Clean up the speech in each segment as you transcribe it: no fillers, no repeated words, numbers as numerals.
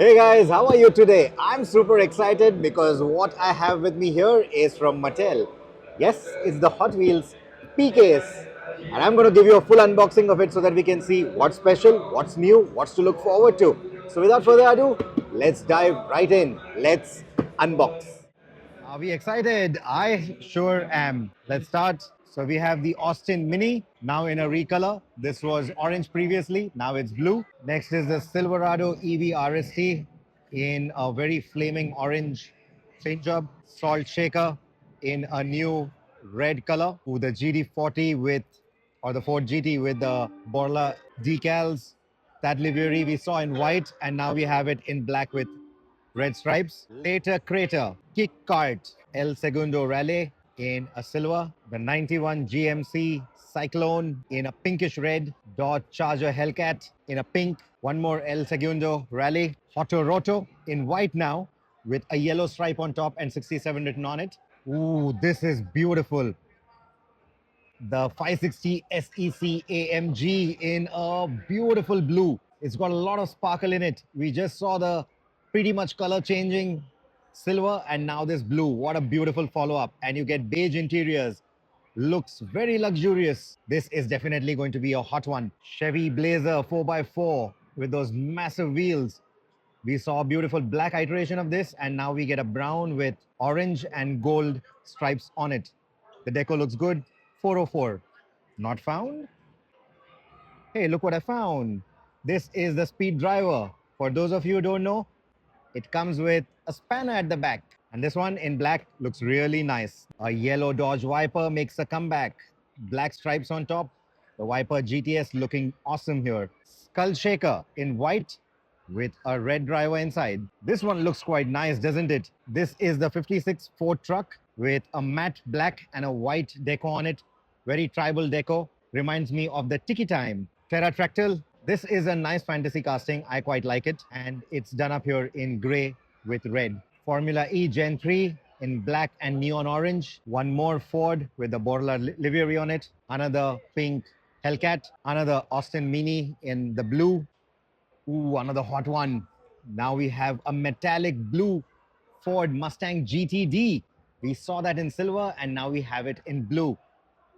Hey guys, how are you today? I'm super excited because what I have with me here is from Mattel. Yes, it's the Hot Wheels PKs. And I'm going to give you a full unboxing of it so that we can see what's special, what's new, what's to look forward to. So without further ado, let's dive right in. Let's unbox. Are we excited? I sure am. Let's start. So we have the Austin Mini, now in a recolor. This was orange previously, now it's blue. Next is the Silverado EV RST in a very flaming orange paint job. Salt Shaker in a new red color. With the GD40 with, or the Ford GT with the Borla decals. That livery we saw in white, and now we have it in black with red stripes. Later Crater, Kick Kart, El Segundo Rally in a silver. The 91 GMC Cyclone in a pinkish red. Dodge Charger Hellcat in a pink. One more El Segundo Rally. Hoto Roto in white now with a yellow stripe on top and 67 written on it. Ooh, this is beautiful. The 560 SEC AMG in a beautiful blue. It's got a lot of sparkle in it. We just saw the pretty much color changing silver and now this blue. What a beautiful follow up. And you get beige interiors. Looks very luxurious. This is definitely going to be a hot one. Chevy Blazer 4x4 with those massive wheels. We saw a beautiful black iteration of this, and now we get a brown with orange and gold stripes on it. The deco looks good. 404. Not found? Hey, look what I found. This is the speed driver. For those of you who don't know, it comes with a spanner at the back. And this one in black looks really nice. A yellow Dodge Viper makes a comeback. Black stripes on top. The Viper GTS looking awesome here. Skull Shaker in white with a red driver inside. This one looks quite nice, doesn't it? This is the 56 Ford truck with a matte black and a white deco on it. Very tribal deco. Reminds me of the Tiki Time. Terratractyl. This is a nice fantasy casting. I quite like it. And it's done up here in gray with red. Formula E Gen 3 in black and neon orange. One more Ford with the Borla livery on it. Another pink Hellcat. Another Austin Mini in the blue. Ooh, another hot one. Now we have a metallic blue Ford Mustang GTD. We saw that in silver and now we have it in blue.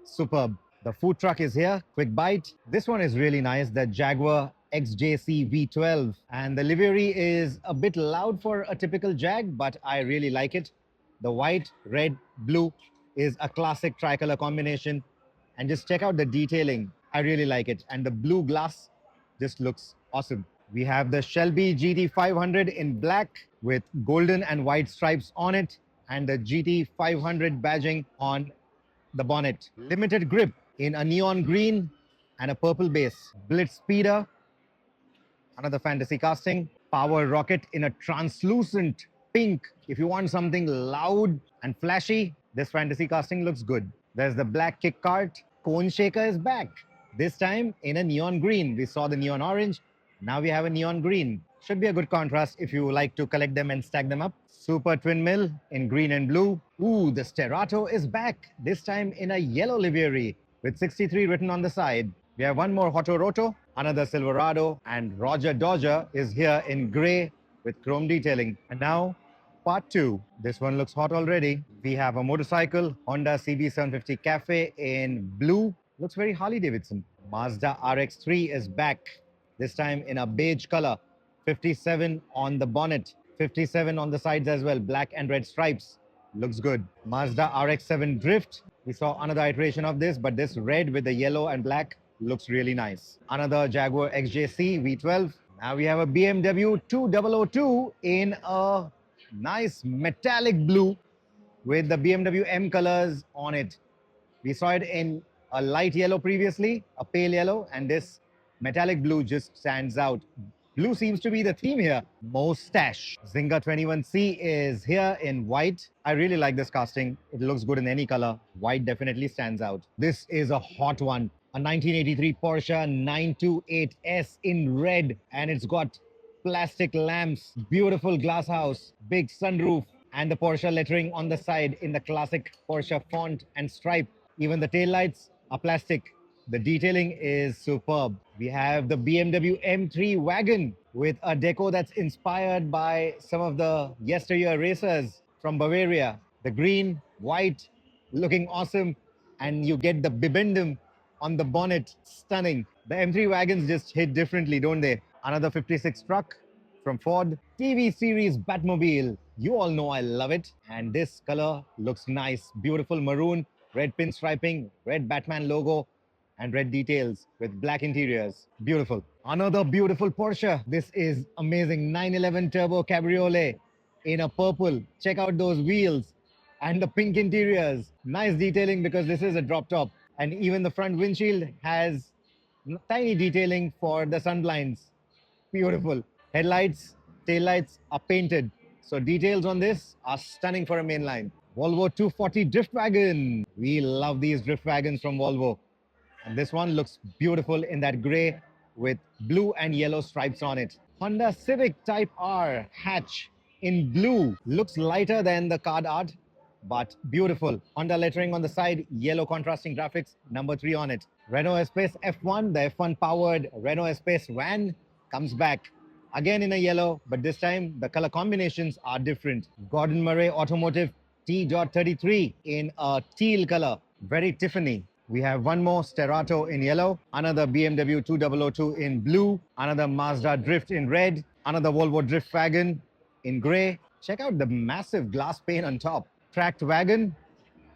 Superb. The food truck is here. Quick bite. This one is really nice. The Jaguar XJC V12. And the livery is a bit loud for a typical Jag, but I really like it. The white, red, blue is a classic tricolor combination. And just check out the detailing. I really like it. And the blue glass just looks awesome. We have the Shelby GT500 in black with golden and white stripes on it, and the GT500 badging on the bonnet. Limited grip in a neon green and a purple base. Blitz speeder, another fantasy casting. Power rocket in a translucent pink. If you want something loud and flashy, this fantasy casting looks good. There's the black kick cart. Cone shaker is back. This time in a neon green. We saw the neon orange. Now we have a neon green. Should be a good contrast if you like to collect them and stack them up. Super twin mill in green and blue. Ooh, the Sterato is back. This time in a yellow livery with 63 written on the side. We have one more Hoto Roto, another Silverado, and Roger Dodger is here in gray with chrome detailing. And now, part two. This one looks hot already. We have a motorcycle, Honda CB750 Cafe in blue. Looks very Harley Davidson. Mazda RX-3 is back. This time in a beige color. 57 on the bonnet, 57 on the sides as well, black and red stripes. Looks good. Mazda RX-7 Drift. We saw another iteration of this, but this red with the yellow and black looks really nice. Another Jaguar XJC V12. Now we have a BMW 2002 in a nice metallic blue with the BMW M colors on it. We saw it in a light yellow previously, a pale yellow, and this metallic blue just stands out. Blue seems to be the theme here. Mustache. Zynga 21C is here in white. I really like this casting. It looks good in any color. White definitely stands out. This is a hot one. A 1983 Porsche 928S in red, and it's got plastic lamps, beautiful glass house, big sunroof, and the Porsche lettering on the side in the classic Porsche font and stripe. Even the taillights are plastic. The detailing is superb. We have the BMW M3 wagon with a deco that's inspired by some of the yesteryear racers from Bavaria. The green, white, looking awesome, and you get the bibendum on the bonnet, stunning. The M3 wagons just hit differently, don't they? Another 56 truck from Ford. TV series Batmobile. You all know I love it. And this color looks nice. Beautiful maroon, red pinstriping, red Batman logo, and red details with black interiors. Beautiful. Another beautiful Porsche. This is amazing. 911 Turbo Cabriolet in a purple. Check out those wheels and the pink interiors. Nice detailing because this is a drop top. And even the front windshield has tiny detailing for the sun blinds. Beautiful. Headlights, taillights are painted. So details on this are stunning for a mainline. Volvo 240 Drift Wagon. We love these drift wagons from Volvo. And this one looks beautiful in that gray with blue and yellow stripes on it. Honda Civic Type R hatch in blue. Looks lighter than the card art, but beautiful. Honda lettering on the side, yellow contrasting graphics, number 3 on it. Renault Espace F1, the F1 powered Renault Espace van comes back. Again in a yellow, but this time the color combinations are different. Gordon Murray Automotive T.33 in a teal color, very Tiffany. We have one more Sterato in yellow, another BMW 2002 in blue, another Mazda Drift in red, another Volvo Drift Wagon in gray. Check out the massive glass pane on top. Tracked wagon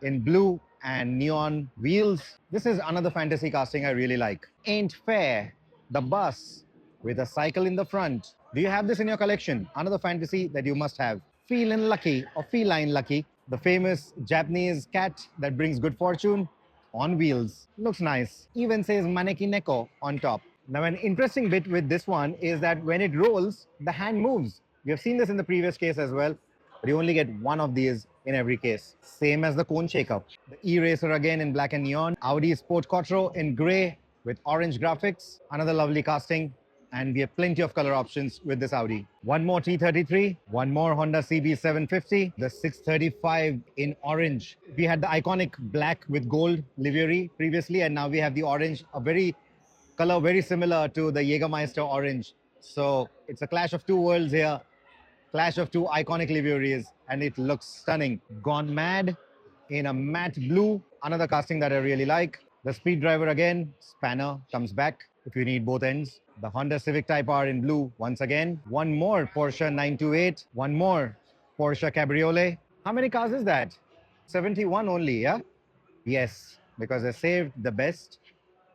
in blue and neon wheels. This is another fantasy casting I really like. Ain't Fair, the bus with a cycle in the front. Do you have this in your collection? Another fantasy that you must have. Feline Lucky or Feline Lucky, the famous Japanese cat that brings good fortune on wheels. Looks nice. Even says Maneki Neko on top. Now, an interesting bit with this one is that when it rolls, the hand moves. We have seen this in the previous case as well, but you only get one of these in every case. Same as the cone shaker. The E-Racer again in black and neon. Audi Sport Quattro in grey with orange graphics. Another lovely casting. And we have plenty of color options with this Audi. One more T33, one more Honda CB750, the 635 in orange. We had the iconic black with gold livery previously, and now we have the orange, a very color very similar to the Jägermeister orange. So it's a clash of two worlds here, clash of two iconic liveries, and it looks stunning. Gone Mad in a matte blue, another casting that I really like. The Speed Driver again, spanner comes back if you need both ends. The Honda Civic Type R in blue once again. One more Porsche 928, one more Porsche Cabriolet. How many cars is that? 71 only, yeah? Yes, because I saved the best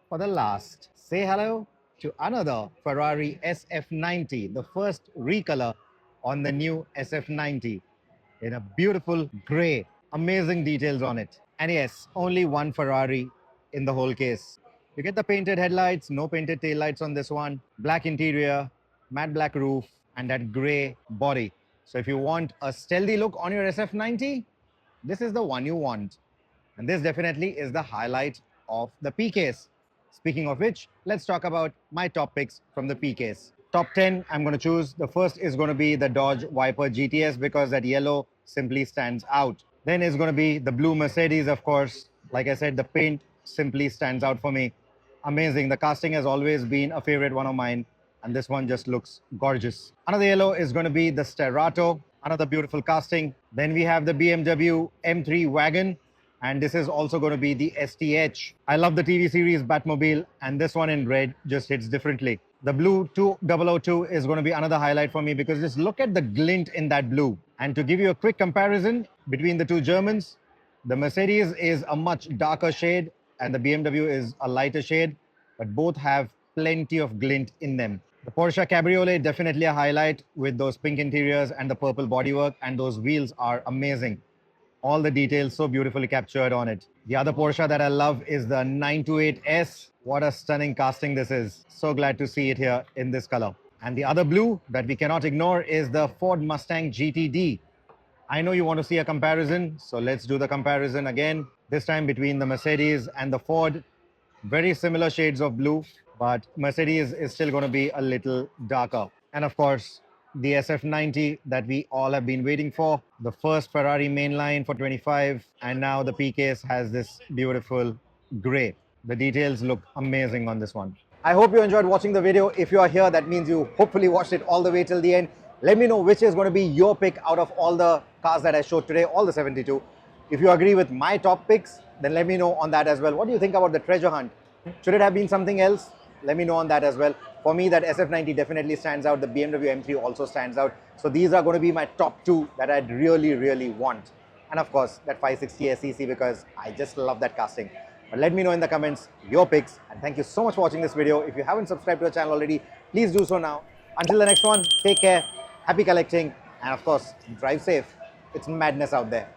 for the last. Say hello to another Ferrari SF90, the first recolor on the new SF90 in a beautiful gray. Amazing details on it. And yes, only one Ferrari in the whole case. You get the painted headlights, no painted taillights on this one, black interior, matte black roof, and that gray body. So if you want a stealthy look on your SF90, this is the one you want. And this definitely is the highlight of the P case. Speaking of which, let's talk about my top picks from the P case. Top 10, I'm going to choose. The first is going to be the Dodge Viper GTS because that yellow simply stands out. Then is going to be the blue Mercedes, of course. Like I said, the paint simply stands out for me. Amazing. The casting has always been a favorite one of mine, and this one just looks gorgeous. Another yellow is going to be the Sterato, another beautiful casting. Then we have the BMW M3 wagon, and this is also going to be the STH. I love the TV series Batmobile, and this one in red just hits differently. The blue 2002 is going to be another highlight for me because just look at the glint in that blue. And to give you a quick comparison between the two Germans, the Mercedes is a much darker shade and the BMW is a lighter shade, but both have plenty of glint in them. The Porsche Cabriolet definitely a highlight with those pink interiors and the purple bodywork, and those wheels are amazing. All the details so beautifully captured on it. The other Porsche that I love is the 928S. What a stunning casting this is. So glad to see it here in this color. And the other blue that we cannot ignore is the Ford Mustang GTD. I know you want to see a comparison, so let's do the comparison again. This time between the Mercedes and the Ford. Very similar shades of blue, but Mercedes is still going to be a little darker. And of course, the SF90 that we all have been waiting for, the first Ferrari mainline for 25, and now the P case has this beautiful gray. The details look amazing on this one. I hope you enjoyed watching the video. If you are here, that means you hopefully watched it all the way till the end. Let me know which is going to be your pick out of all the cars that I showed today, all the 72. If you agree with my top picks, then let me know on that as well. What do you think about the treasure hunt? Should it have been something else? Let me know on that as well. For me, that SF90 definitely stands out. The BMW M3 also stands out. So these are going to be my top two that I'd really, really want. And of course, that 560 SEC because I just love that casting. But let me know in the comments your picks. And thank you so much for watching this video. If you haven't subscribed to the channel already, please do so now. Until the next one, take care, happy collecting, and of course, drive safe. It's madness out there.